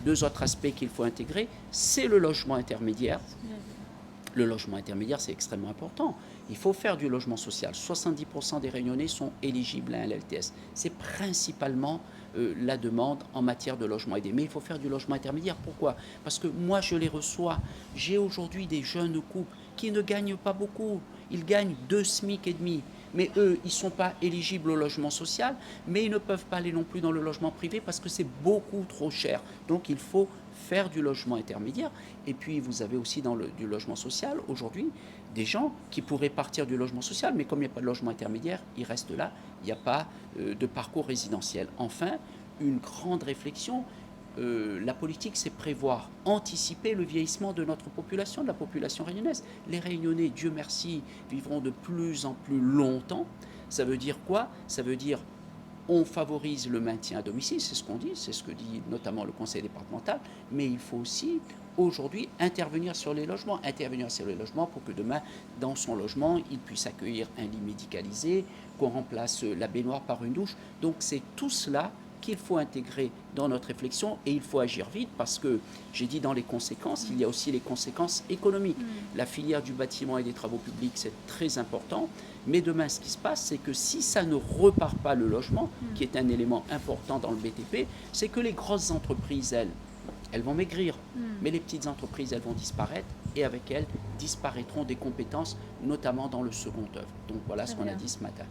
Deux autres aspects qu'il faut intégrer, c'est le logement intermédiaire. Le logement intermédiaire, c'est extrêmement important. Il faut faire du logement social. 70% des Réunionnais sont éligibles à un LLTS. C'est principalement la demande en matière de logement aidé. Mais il faut faire du logement intermédiaire. Pourquoi? Parce que moi, je les reçois. J'ai aujourd'hui des jeunes couples qui ne gagnent pas beaucoup. Ils gagnent 2 SMIC et demi. Mais eux, ils ne sont pas éligibles au logement social, mais ils ne peuvent pas aller non plus dans le logement privé parce que c'est beaucoup trop cher. Donc il faut faire du logement intermédiaire. Et puis vous avez aussi du logement social aujourd'hui des gens qui pourraient partir du logement social, mais comme il n'y a pas de logement intermédiaire, ils restent là, il n'y a pas de parcours résidentiel. Enfin, une grande réflexion, la politique, c'est prévoir, anticiper le vieillissement de notre population, de la population réunionnaise. Les Réunionnais, Dieu merci, vivront de plus en plus longtemps. Ça veut dire quoi? Ça veut dire on favorise le maintien à domicile, c'est ce qu'on dit, c'est ce que dit notamment le conseil départemental, mais il faut aussi aujourd'hui intervenir sur les logements pour que demain, dans son logement, il puisse accueillir un lit médicalisé, qu'on remplace la baignoire par une douche. Donc c'est tout cela qu'il faut intégrer dans notre réflexion et il faut agir vite parce que, j'ai dit dans les conséquences, il y a aussi les conséquences économiques. La filière du bâtiment et des travaux publics, c'est très important, mais demain, ce qui se passe, c'est que si ça ne repart pas le logement, qui est un élément important dans le BTP, c'est que les grosses entreprises, elles vont maigrir, mais les petites entreprises, elles vont disparaître et avec elles disparaîtront des compétences, notamment dans le second œuvre. Donc voilà ce qu'on a dit ce matin.